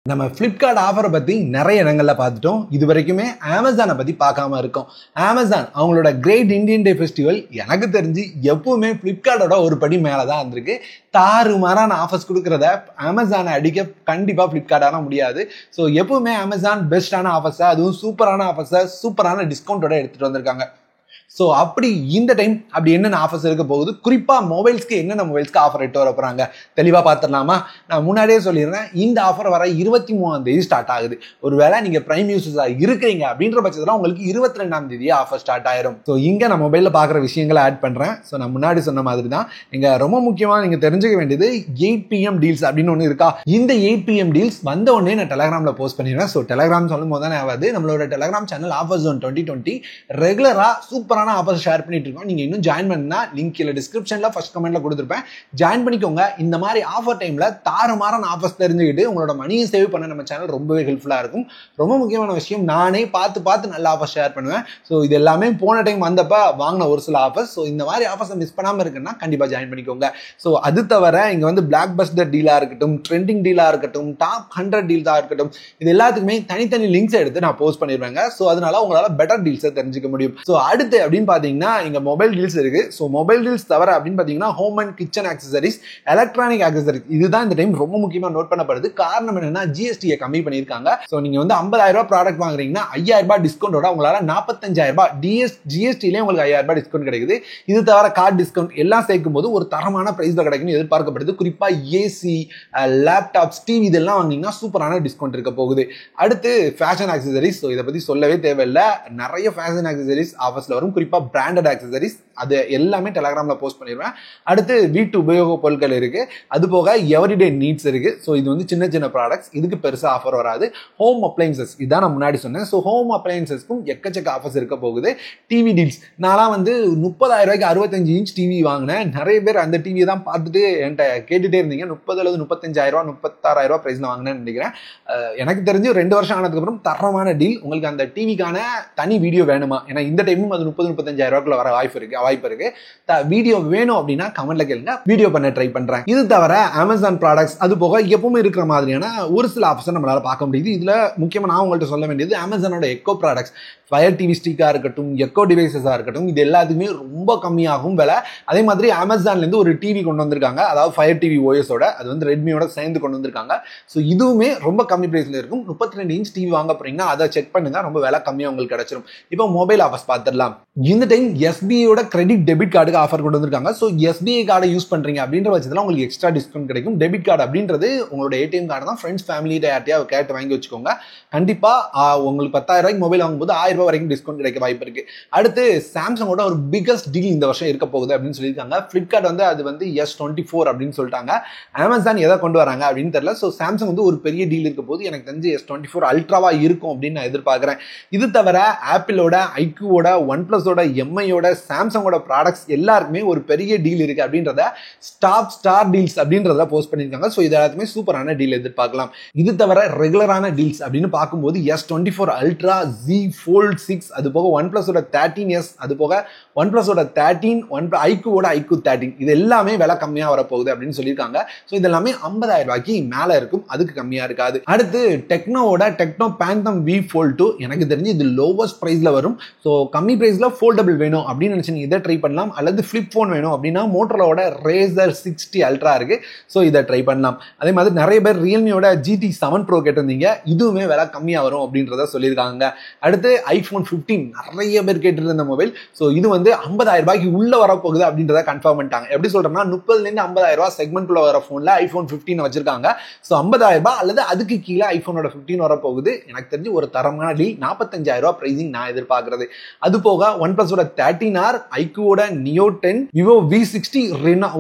நம்ம Flipkart ஆஃபரை பற்றி நிறைய இடங்களில் பார்த்துட்டோம். இது வரைக்குமே அமேசானை பற்றி பார்க்காம இருக்கோம். அமேசான் அவங்களோட கிரேட் இந்தியன் டே ஃபெஸ்டிவல் எனக்கு தெரிஞ்சு எப்பவுமே Flipkartோட ஒரு படி மேலே தான் இருந்திருக்கு. தாறுமாறான ஆஃபர்ஸ் கொடுக்குறத அமேசானை அடிக்க கண்டிப்பாக Flipkartஆல முடியாது. ஸோ எப்பவுமே அமேசான் பெஸ்டான ஆஃபர்ஸை, அதுவும் சூப்பரான ஆஃபர்ஸை சூப்பரான டிஸ்கவுண்டோட எடுத்துகிட்டு வந்திருக்காங்க. ஸோ அப்படி இந்த டைம் அப்படி என்னென்ன ஆஃபர்ஸ் இருக்க போகுது, குறிப்பாக மொபைல்ஸ்க்கு என்னென்ன மொபைல்ஸ்க்கு ஆஃபர் எட்டு வர போகிறாங்க தெளிவாக பார்த்துடலாமா? நான் முன்னாடியே சொல்லிடுறேன், இந்த ஆஃபர் வர 23ஆம் தேதி ஸ்டார்ட் ஆகுது. ஒருவேளை நீங்கள் பிரைம் யூசர்ஸாக இருக்கிறீங்க அப்படின்ற பட்சத்தில் உங்களுக்கு 22ஆம் தேதியே ஆஃபர் ஸ்டார்ட் ஆயிரும். ஸோ இங்கே நான் மொபைலில் பார்க்குற விஷயங்களை ஆட் பண்ணுறேன். ஸோ நான் முன்னாடி சொன்ன மாதிரி தான் நீங்கள் ரொம்ப முக்கியமாக நீங்கள் தெரிஞ்சுக்க வேண்டியது 8 PM டீல்ஸ் அப்படின்னு ஒன்று இருக்கா. இந்த 8 PM டீல்ஸ் வந்த உடனே நான் டெலகிராமில் போஸ்ட் பண்ணிடுறேன். ஸோ டெலகிராம் சொல்லும் போது தானே ஆகாது, நம்மளோட டெலகிராம் சேனல் ஆஃபர் ஜோன் 2020 ரெகுலராக சூப்பரான ஆஃபர் ஷேர் பண்ணிட்டு இருக்கோம். நீங்க இன்னும் ஜாயின் பண்ணா லிங்க் கீழ டிஸ்கிரிப்ஷன்ல ஃபர்ஸ்ட் கமெண்ட்ல கொடுத்திருப்பேன், ஜாயின் பண்ணிக்கோங்க. இந்த மாதிரி ஆஃபர் டைம்ல தாறுமாறான ஆஃபர்ஸ் தெரிஞ்சுக்கிட்டு உங்களோட மணியை சேவ் பண்ண நம்ம சேனல் ரொம்பவே ஹெல்ப்ஃபுல்லா இருக்கும். ரொம்ப முக்கியமான விஷயம், நானே பார்த்து நல்ல ஆஃபர் ஷேர் பண்ணுவேன். ஸோ இது எல்லாமே போன டைம் வந்தப்ப வாங்கின ஒரு சில ஆஃபர்ஸ். ஸோ இந்த மாதிரி ஆஃபர்ஸை மிஸ் பண்ணாம இருக்குன்னா கண்டிப்பா ஜாயின் பண்ணிக்கோங்க. ஸோ அது தவிர இங்க வந்து பிளாக் பஸ்டர் டீலா இருக்கட்டும், ட்ரெண்டிங் டீலா இருக்கட்டும், டாப் 100 டீல்ஸா இருக்கட்டும், இது எல்லாத்துக்குமே தனித்தனி லிங்க்ஸ் எடுத்து நான் போஸ்ட் பண்ணிருவேங்க. ஸோ அதனால உங்களால பெட்டர் டீல்ஸை தெரிஞ்சுக்க முடியும். ஸோ அடுத்து அப்படின்னு பாத்தீங்கன்னா இங்க மொபைல் டீல்ஸ் இருக்கு. சோ மொபைல் டீல்ஸ் தவிர அப்படின்னு பாத்தீங்கன்னா home and kitchen accessories, electronic accessories, இதுதான் இந்த டைம் ரொம்ப முக்கியமா நோட் பண்ணப்படுது. காரணம் என்னன்னா ஜிஎஸ்டியை கம்மி பண்ணிருக்காங்க. சோ நீங்க வந்து 50,000 ரூபாய் ப்ராடக்ட் வாங்குறீங்கன்னா 5,000 ரூபாய் டிஸ்கவுண்டோட உங்களால 45,000 ரூபாய் ஜிஎஸ்டிலே உங்களுக்கு 5,000 ரூபாய் டிஸ்கவுண்ட் கிடைக்குது. இது தவிர கார்டு டிஸ்கவுண்ட் எல்லாம் சேர்க்கும் போது ஒரு தரமான பிரைஸ்ல கிடைக்கும்னு எதிர்பார்க்கப்படுது. குறிப்பா ஏசி, லேப்டாப்ஸ், டிவி இதெல்லாம் வாங்கினீங்கன்னா சூப்பரான டிஸ்கவுண்ட் இருக்க போகுது. அடுத்து ஃபேஷன் ஆக்சசரிஸ். ஸோ இதை பத்தி சொல்லவே தேவையில்லை, நிறைய ஃபேஷன் ஆக்சசரிஸ் ஆஃபர்ஸ்ல வரும். குறிப்பா பிராண்டட் ஆக்சசரிஸ் அது எல்லாமே டெலகிராம்ல போஸ்ட் பண்ணிடுவேன். அடுத்து வீட்டு உபயோக பொருட்கள் இருக்கு, அது போக எவரிடே நீட்ஸ் இருக்கு. ஸோ இது வந்து சின்ன சின்ன ப்ராடக்ட்ஸ், இதுக்கு பெருசா ஆஃபர் வராது. ஹோம் அப்ளையன்சஸ் இதான் நான் முன்னாடி சொன்னேன். ஸோ ஹோம் அப்ளையன்சஸ்க்கும் எக்கச்சக்க ஆஃபர்ஸ் இருக்க போகுது. டிவி டீல்ஸ், நான்லாம் வந்து 30,000 ரூபாய்க்கு 65 இன்ச் டிவி வாங்கினேன். நிறைய பேர் அந்த டிவியை தான் பார்த்துட்டு என்கிட்ட கேட்டுட்டே இருந்தீங்க. 30 அல்லது 35,000 ரூபாய் 36,000 ரூபாய் பிரைஸ்ல வாங்கினேன்னு நினைக்கிறேன். எனக்கு தெரிஞ்சு 2 வருஷம் ஆனதுக்கு அப்புறம் தரமான டீல். உங்களுக்கு அந்த டிவிக்கான தனி வீடியோ வேணுமா? ஏன்னா இந்த டைமும் அது 30-35,000 ரூபாய்க்குள்ள வர வாய்ப்பு இருக்கு. வீடியோ வேணும் அப்படின்னா கமெண்ட்ல கேளுங்க, வீடியோ பண்ண ட்ரை பண்றேன். இது தவிர அமேசான் ப்ராடக்ட்ஸ், அது போக எப்பவுமே இருக்கிற மாதிரியான ஒரு சில ஆப்ஷன் நம்மளால பார்க்க முடியுது. இதுல முக்கியமா நான் உங்கள்கிட்ட சொல்ல வேண்டியது அமேசானோட எக்கோ ப்ராடக்ட்ஸ், ஃபயர் டிவி ஸ்டிக்கா இருக்கட்டும், எக்கோ டிவைசஸா இருக்கட்டும், இது எல்லாத்துக்குமே ரொம்ப கம்மியாகும் விலை. அதே மாதிரி அமேசான்ல இருந்து ஒரு டிவி கொண்டு வந்திருக்காங்க, அதாவது ஃபயர் டிவி ஓஎஸோட, அது வந்து ரெட்மியோட சேர்ந்து கொண்டு வந்திருக்காங்க. ஸோ இதுவுமே ரொம்ப கம்மி பிரைஸ்ல இருக்கும். 32 இன்ச் டிவி வாங்க போறீங்கன்னா அதை செக் பண்ணுங்க, ரொம்ப விலை கம்மியா உங்களுக்கு கிடைச்சிடும். இப்போ மொபைல் ஆஃபர்ஸ் பார்த்துடலாம். இந்த டைம் எஸ்பிஐயோட கிரெடிட் டெபிட் கார்டுக்கு ஆஃபர் கொண்டு வந்திருக்காங்க. ஸோ எஸ்பிஐ கார்டை யூஸ் பண்றீங்க அப்படின்ற பட்சத்தில் உங்களுக்கு எக்ஸ்ட்ரா டிஸ்கவுண்ட் கிடைக்கும். டெபிட் கார்டு அப்படின்றது உங்களோட ஏடிஎம் கார்டு தான். ஃப்ரெண்ட்ஸ் ஃபேமிலி யார்ட்டையா கேட்டு வாங்கி வச்சுக்கோங்க. கண்டிப்பா உங்களுக்கு 10,000 ரூபாய்க்கு மொபைல் வாங்கும்போது 1,000 ரூபாய் வரைக்கும் டிஸ்கவுண்ட் கிடைக்க வாய்ப்பு இருக்கு. அடுத்து சாம்சங்கோட ஒரு பிகஸ்ட் டீல் இந்த வருஷம் இருக்க போகுது அப்படின்னு சொல்லியிருக்காங்க. Flipkart வந்து அது வந்து S24 அப்படின்னு சொல்லிட்டாங்க. அமேசான் எதை கொண்டு வராங்க அப்படின்னு தெரியல. ஸோ சாம்சங் வந்து ஒரு பெரிய டீல் இருக்க போது, எனக்கு தெரிஞ்சு S24 அல்ட்ராவா இருக்கும் அப்படின்னு நான் எதிர்பார்க்கிறேன். இது தவிர ஆப்பிளோட, ஐக்யூவோட, ஒன் பிளஸோட, எம்ஐயோட, சாம்சங்கோட ப்ராடக்ட்ஸ் எல்லாருக்குமே ஒரு பெரிய டீல் இருக்கு அப்படின்றத ஸ்டார் டீல்ஸ் அப்படின்றத போஸ்ட் பண்ணியிருக்காங்க. ஸோ இது எல்லாத்துக்குமே சூப்பரான டீல் எதிர்பார்க்கலாம். இது தவிர ரெகுலரான டீல்ஸ் அப்படின்னு பார்க்கும்போது S24 அல்ட்ரா, Z Fold 6, அது போக ஒன் பிளஸோட 13s, அது போக ஒன் பிளஸோட 13, ஐக்யூவோட ஐக்யூ 13, இது எல்லாமே விலை கம்மியா வரப்போகுது அப்படின்னு சொல்லியிருக்காங்க. ஸோ இது எல்லாமே 50,000 ரூபாய்க்கு மேல இருக்கும், அதுக்கு கம்மியா இருக்காது. அடுத்து டெக்னோவோட டெக்னோ பேந்தம் V Fold 2, எனக்கு தெரிஞ்சு இது லோவஸ்ட் பிரைஸ்ல வரும். ஸோ கம்மி பிரைஸ்ல ஃபோல்டபிள் வேணும் அப்படின்னு நினைச்சு இதை ட்ரை பண்ணலாம். அல்லது ஃபிளிப் போன் வேணும் அப்படின்னா மோட்டோரோட Razer 60 அல்ட்ரா இருக்கு. ஸோ இதை ட்ரை பண்ணலாம். அதே மாதிரி நிறைய பேர் ரியல்மியோட GT7 Pro கேட்டிருந்தீங்க, இதுவுமே விலை கம்மியா வரும் அப்படின்றத சொல்லியிருக்காங்க. அடுத்து iPhone 15 நிறைய பேர் கேட்டு இருந்த மொபைல். ஸோ இது வந்து 50,000 ரூபாய்க்கு உள்ள வரப்போகுது அப்படின்றத கன்ஃபார்ம் பண்ணிட்டாங்க. எப்படி சொல்றேன்னா 30,000 50,000 ரூபாய் செக்மெண்ட்ல வர போன்ல iPhone 15 வச்சிருக்காங்க. ஸோ 50,000 ரூபாய் அல்லது அதுக்கு கீழே ஐபோனோட 15 வரப்போகுது. எனக்கு தெரிஞ்சு ஒரு தரமான டீல். 45,000 ரூபாய் பிரைசிங் நான் எதிர்பார்க்கறது. அது போக ஒன் பிளஸோட 13R, ஐக்யூவோட Neo 10, விவோ V60,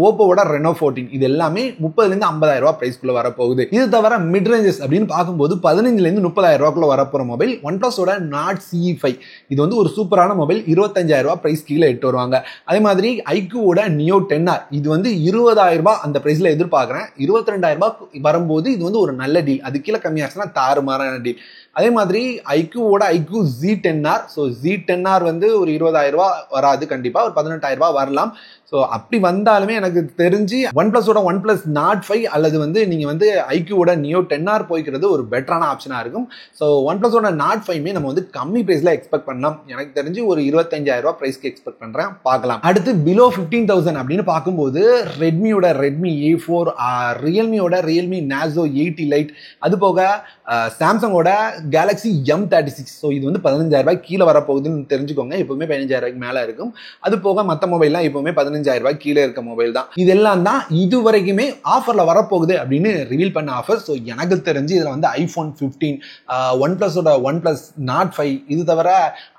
ஓப்போவோட Reno 14, இது எல்லாமே 30,000 50,000 ரூபாய் பிரைஸ்க்குள்ள வரப்போகுது. இது தவிர மிட் ரேஞ்சஸ் அப்படின்னு பார்க்கும்போது 15,000 30,000 ரூபாய்க்குள்ள வரப்போற மொபைல் ஒன் பிளஸோட Nord CE5, இது வந்து ஒரு சூப்பரான மொபைல். 25,000 ரூபாய் பிரைஸ் கீழே எட்டு வருவாங்க. அதே மாதிரி ஐக்யூவோட Neo 10R, இது வந்து 20,000 ரூபாய் அந்த பிரைஸ்ல எதிர்பார்க்கிறேன். 22,000 ரூபாய் வரும்போது இது வந்து ஒரு நல்ல டீல். அது கீழே கம்மியாச்சுன்னா தாறுமாறான டீல். அதே மாதிரி ஐக்யூவோட ஐக்யூ Z10R, ஸோ Z10R வந்து ஒரு 20,000 ரூபாய் வராது, கண்டிப்பா ஒரு 18,000 ரூபாய் வரலாம். ஸோ அப்படி வந்தாலுமே எனக்கு தெரிஞ்சு ஒன் பிளஸோட ஒன் பிளஸ் நாட் 5 அல்லது வந்து நீங்கள் வந்து ஐக்யூவோட நியோ 10R போய்க்கிறது ஒரு பெட்டரான ஆப்ஷனாக இருக்கும். ஸோ ஒன் பிளஸோட நாட் 5மே நம்ம வந்து கம்மி ப்ரைஸில் எக்ஸ்பெக்ட் பண்ணலாம். எனக்கு தெரிஞ்சு ஒரு 25,000 ரூபாய் ப்ரைஸ்க்கு எக்ஸ்பெக்ட் பண்ணுறேன், பார்க்கலாம். அடுத்து பிலோ 15,000 அப்படின்னு பார்க்கும்போது ரெட்மியோட ரெட்மி A4, ரியல்மியோட ரியல்மி நாசோ 80 லைட், அது போக சாம்சங்கோட கேலக்ஸி M36. ஸோ இது வந்து 15,000 ரூபாய் கீழே வரப்போகுதுன்னு தெரிஞ்சுக்கோங்க. எப்பவுமே 15,000 ரூபாய்க்கு மேலே இருக்கும். அது போக மற்ற மொபைல்லாம் எப்பவுமே 15,000 ரூபாய் கீழே இருக்க மொபைல் தான். இதெல்லாம் தான் இது வரைக்குமே ஆஃபரில் வரப்போகுது அப்படின்னு ரிவீல் பண்ண ஆஃபர். ஸோ எனக்கு தெரிஞ்சு இதில் வந்து iPhone 15, ஒன் பிளஸோட ஒன் பிளஸ் நாட் 5, இது தவிர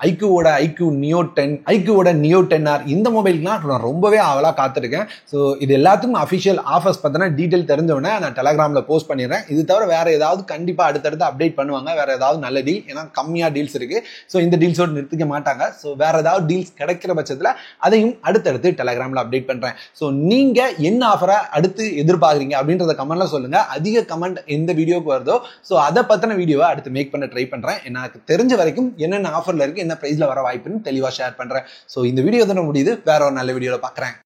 ஐக்யூவோட ஐக்யூ நியோ 10, ஐக்யூவோட நியோ 10R, இந்த மொபைலுக்குலாம் நான் ரொம்பவே ஆவலாக காத்திருக்கேன். ஸோ இது எல்லாத்துக்கும் அஃபிஷியல் ஆஃபர்ஸ் பார்த்தீங்கன்னா டீட்டெயில் தெரிஞ்சவொடனே நான் டெலகிராமில் போஸ்ட் பண்ணிடுறேன். இது தவிர வேற ஏதாவது கண்டிப்பாக அடுத்தடுத்து அப்டேட் பண்ணுவாங்க. வேற ஏதாவது நல்ல டீல், ஏன்னா கம்மியாக டீல்ஸ் இருக்கு. ஸோ இந்த டீல்ஸோடு நிறுத்திக்க மாட்டாங்க. ஸோ வேற ஏதாவது டீல்ஸ் கிடைக்கிற பட்சத்தில் அதையும் அடுத்தடுத்து டெலகிராமில் அப்டேட் பண்றேன். ஸோ நீங்க என்ன ஆஃபரை அடுத்து எதிர்பார்க்குறீங்க அப்படின்றத கமெண்ட்ல சொல்லுங்க. அதிக கமெண்ட் எந்த வீடியோக்கு வருதோ ஸோ அதை பத்தின வீடியோவை அடுத்து மேக் பண்ண ட்ரை பண்றேன். எனக்கு தெரிஞ்ச வரைக்கும் என்னென்ன ஆஃபர்ல இருக்கு, என்ன பிரைஸ்ல வர வாய்ப்புன்னு தெளிவாக ஷேர் பண்றேன். ஸோ இந்த வீடியோ தான் முடியுது. வேற ஒரு நல்ல வீடியோவில் பார்க்குறேன்.